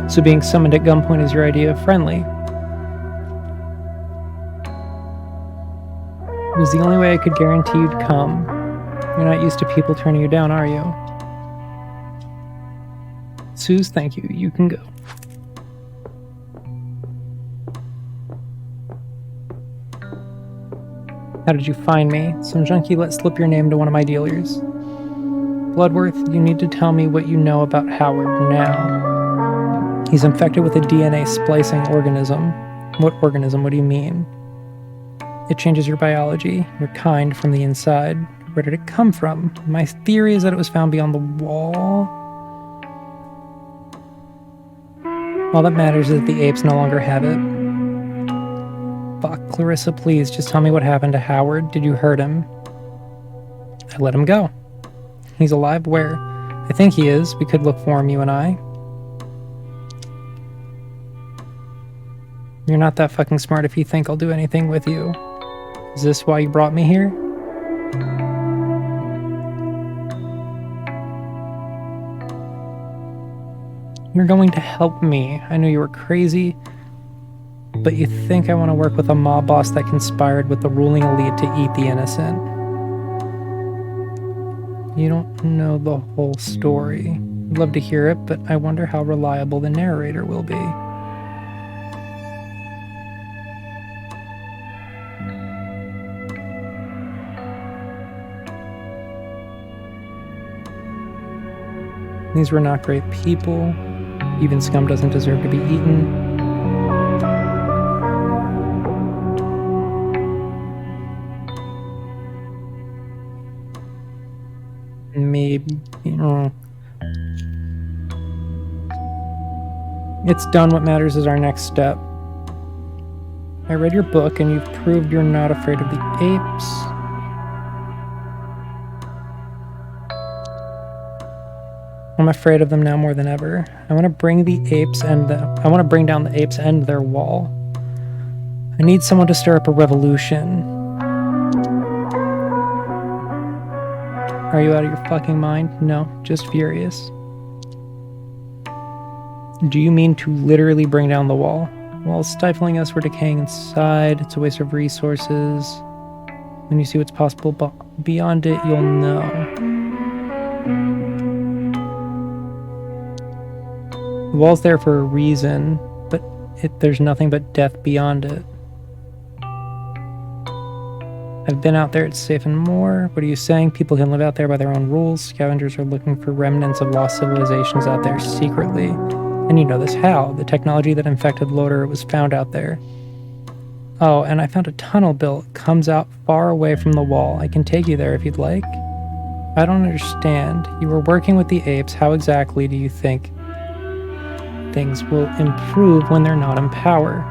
So being summoned at gunpoint is your idea of friendly. It was the only way I could guarantee you'd come. You're not used to people turning you down, are you? Suze, thank you. You can go. How did you find me? Some junkie let slip your name to one of my dealers. Bloodworth, you need to tell me what you know about Howard now. He's infected with a DNA splicing organism. What organism? What do you mean? It changes your biology, your kind, from the inside. Where did it come from? My theory is that it was found beyond the wall. All that matters is that the apes no longer have it. Fuck, Clarissa, please, just tell me what happened to Howard. Did you hurt him? I let him go. He's alive? Where? I think he is. We could look for him, you and I. You're not that fucking smart if you think I'll do anything with you. Is this why you brought me here? You're going to help me. I knew you were crazy, but you think I want to work with a mob boss that conspired with the ruling elite to eat the innocent. You don't know the whole story. I'd love to hear it, but I wonder how reliable the narrator will be. These were not great people. Even scum doesn't deserve to be eaten. Maybe. It's done. What matters is our next step. I read your book and you've proved you're not afraid of the apes. I'm afraid of them now more than ever. I want to bring down the apes and their wall. I need someone to stir up a revolution. Are you out of your fucking mind? No, just furious. Do you mean to literally bring down the wall? While stifling us, we're decaying inside. It's a waste of resources. When you see what's possible beyond it, you'll know. The wall's there for a reason, but there's nothing but death beyond it. I've been out there, it's safe and more. What are you saying? People can live out there by their own rules. Scavengers are looking for remnants of lost civilizations out there secretly. And you know this how? The technology that infected Loader was found out there. Oh, and I found a tunnel built. It comes out far away from the wall. I can take you there if you'd like. I don't understand. You were working with the apes. How exactly do you think things will improve when they're not in power?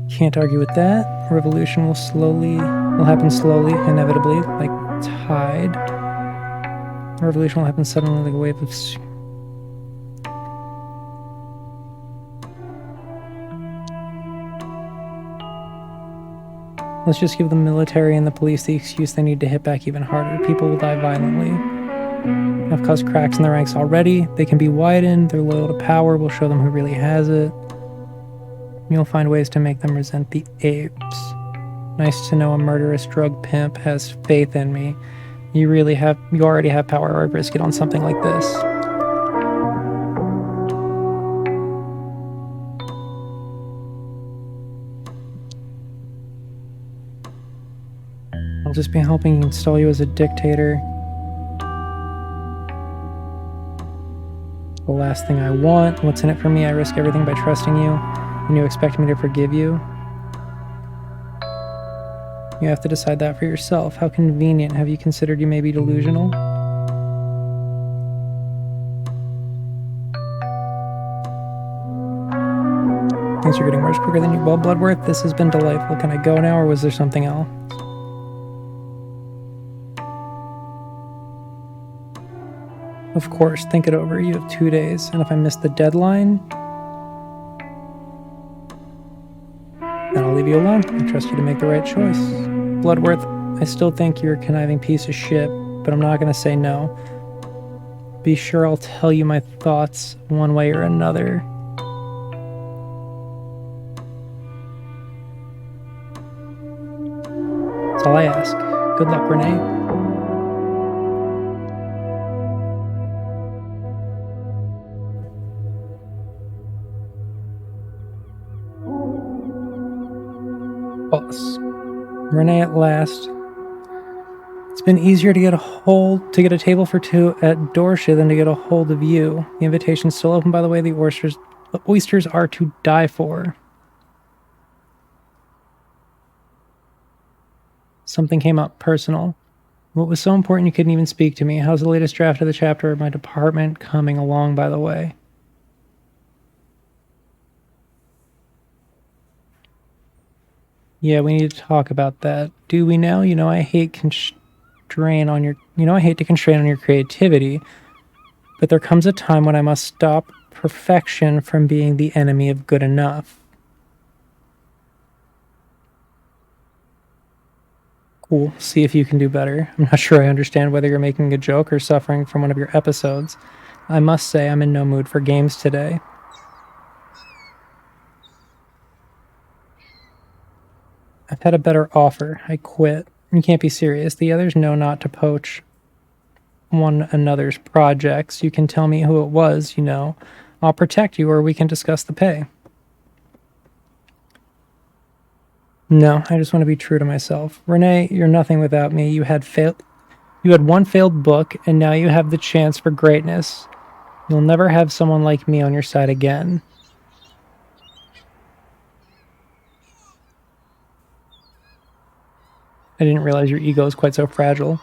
Can't argue with that. A revolution will happen slowly, inevitably, like tide. A revolution will happen suddenly like a wave of... Let's just give the military and the police the excuse they need to hit back even harder. People will die violently. I've caused cracks in their ranks already. They can be widened. They're loyal to power. We'll show them who really has it. You'll find ways to make them resent the apes. Nice to know a murderous drug pimp has faith in me. You already have power. I risk it on something like this. I'll just be helping install you as a dictator. The last thing I want. What's in it for me? I risk everything by trusting you. And you expect me to forgive you? You have to decide that for yourself. How convenient. Have you considered you may be delusional? Things are getting worse quicker than you. Well, Bloodworth, this has been delightful. Can I go now, or was there something else? Of course, think it over. You have 2 days, and if I miss the deadline, then I'll I'll leave you alone. I trust you to make the right choice. Bloodworth, I still think you're a conniving piece of shit, but I'm not going to say no. Be sure I'll tell you my thoughts one way or another. That's all I ask. Good luck, Renee. Boss. Renee, at last. It's been easier to get a table for two at Dorsha than to get a hold of you. The invitation's still open, by the way. The oysters are to die for. Something came up personal. What was so important you couldn't even speak to me? How's the latest draft of the chapter of my department coming along, by the way? Yeah, we need to talk about that. Do we now? I hate to constrain on your creativity, but there comes a time when I must stop perfection from being the enemy of good enough. Cool. See if you can do better. I'm not sure I understand whether you're making a joke or suffering from one of your episodes. I must say I'm in no mood for games today. I've had a better offer. I quit. You can't be serious. The others know not to poach one another's projects. You can tell me who it was, I'll protect you, or we can discuss the pay. No, I just want to be true to myself. Renee, you're nothing without me. You had one failed book, and now you have the chance for greatness. You'll never have someone like me on your side again. I didn't realize your ego is quite so fragile.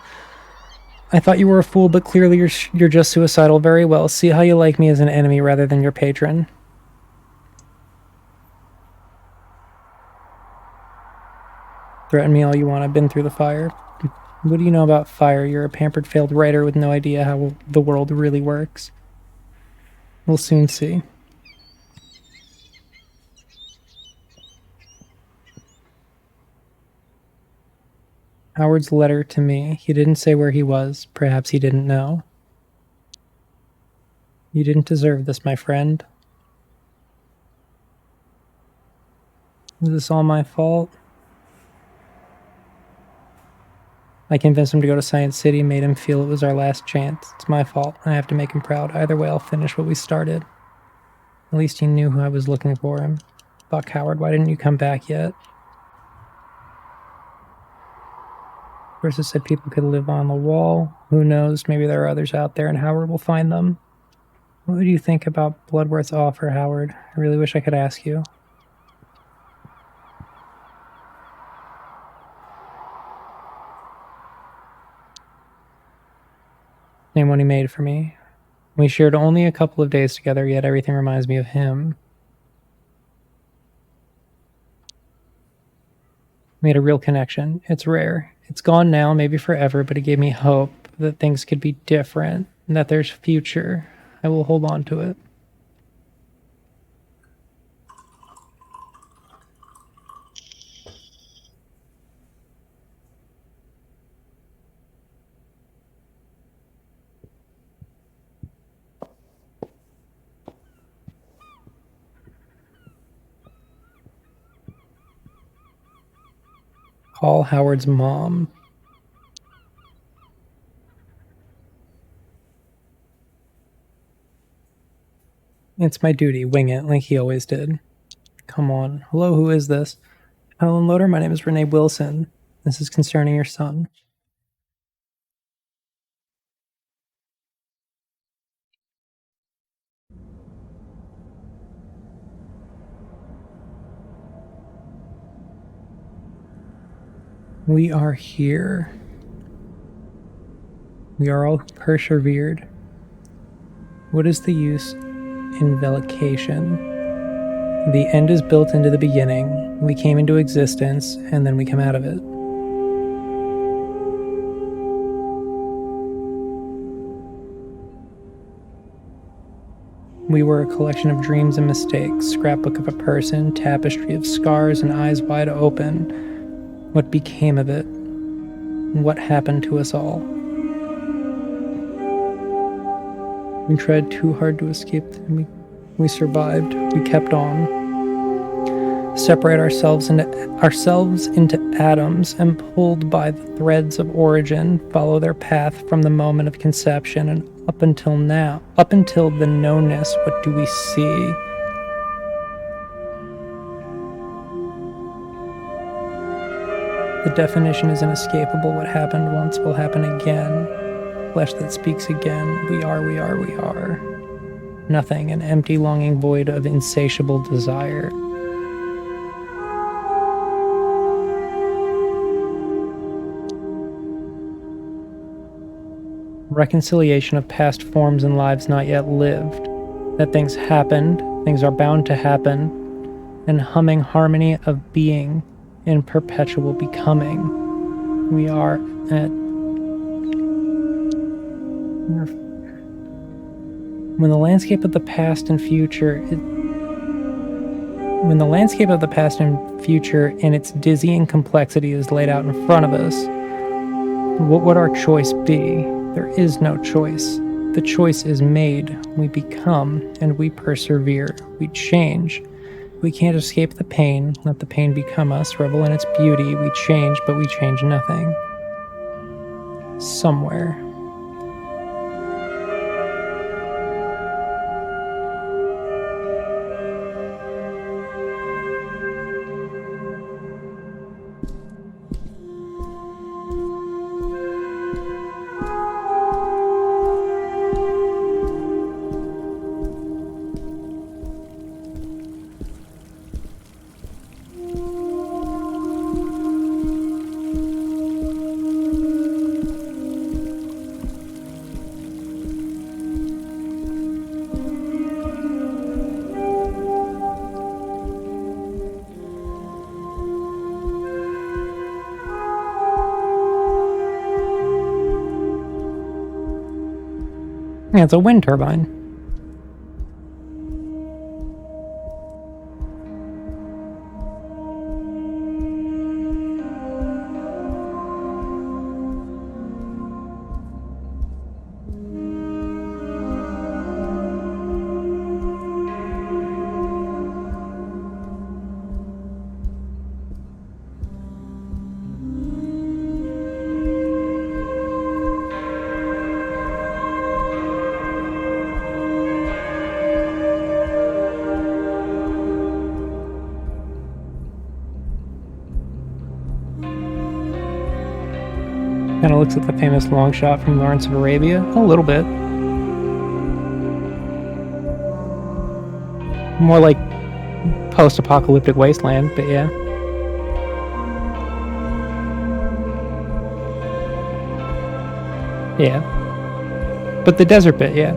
I thought you were a fool, but clearly you're just suicidal. Very well. See how you like me as an enemy rather than your patron. Threaten me all you want. I've been through the fire. What do you know about fire? You're a pampered failed writer with no idea how the world really works. We'll soon see. Howard's letter to me. He didn't say where he was. Perhaps he didn't know. You didn't deserve this, my friend. Is this all my fault? I convinced him to go to Science City, made him feel it was our last chance. It's my fault. I have to make him proud. Either way, I'll finish what we started. At least he knew who I was looking for him. Fuck, Howard, why didn't you come back yet? Versus said people could live on the wall. Who knows? Maybe there are others out there and Howard will find them. What would you think about Bloodworth's offer, Howard? I really wish I could ask you. Same one he made for me. We shared only a couple of days together, yet everything reminds me of him. Made a real connection. It's rare. It's gone now, maybe forever, but it gave me hope that things could be different and that there's future. I will hold on to it. Call Howard's mom. It's my duty. Wing it like he always did. Come on. Hello, who is this? Helen Loader, my name is Renee Wilson. This is concerning your son. We are here. We are all persevered. What is the use in velication? The end is built into the beginning. We came into existence, and then we come out of it. We were a collection of dreams and mistakes, scrapbook of a person, tapestry of scars and eyes wide open. What became of it? What happened to us all? We tried too hard to escape, and we survived. We kept on. Separate ourselves into atoms and pulled by the threads of origin, follow their path from the moment of conception and up until now, up until the knownness. What do we see? The definition is inescapable. What happened once will happen again. Flesh that speaks again. We are, we are, we are. Nothing, an empty longing void of insatiable desire. Reconciliation of past forms and lives not yet lived. That things happened, things are bound to happen, and humming harmony of being in perpetual becoming. We are at... When the landscape of the past and future and its dizzying complexity is laid out in front of us, what would our choice be? There is no choice. The choice is made. We become and we persevere. We change. We can't escape the pain. Let the pain become us. Revel in its beauty. We change, but we change nothing. Somewhere. Yeah, it's a wind turbine. Kind of looks like the famous long shot from Lawrence of Arabia. A little bit. More like post-apocalyptic wasteland, but yeah. Yeah. But the desert bit, yeah.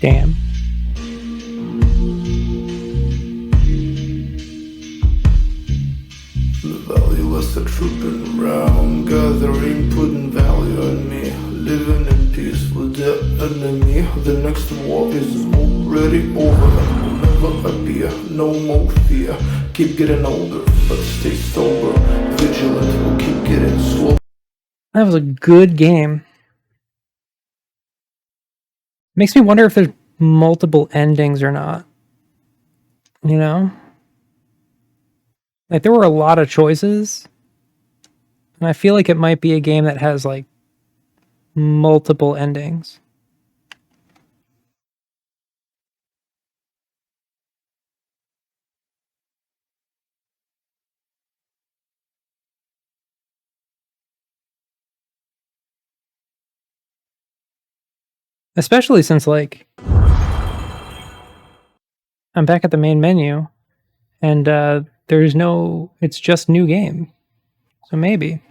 Damn. The valueless are trooping around, gathering, putting value on me, living in peace with the enemy. The next war is already over, will never appear, no more fear. Keep getting older, but stay sober, vigilant, we'll keep getting slow. That was a good game. Makes me wonder if there's multiple endings or not. You know? Like, there were a lot of choices. And I feel like it might be a game that has, like, multiple endings. Especially since, like, I'm back at the main menu, and there's no... It's just new game. So maybe.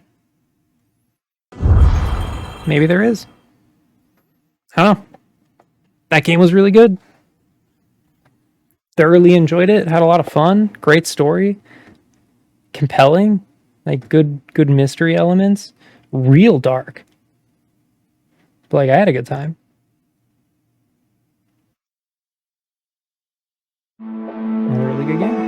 Maybe there is. I don't know. That game was really good. Thoroughly enjoyed it. Had a lot of fun. Great story. Compelling. Like, good mystery elements. Real dark. But, like, I had a good time. A really good game.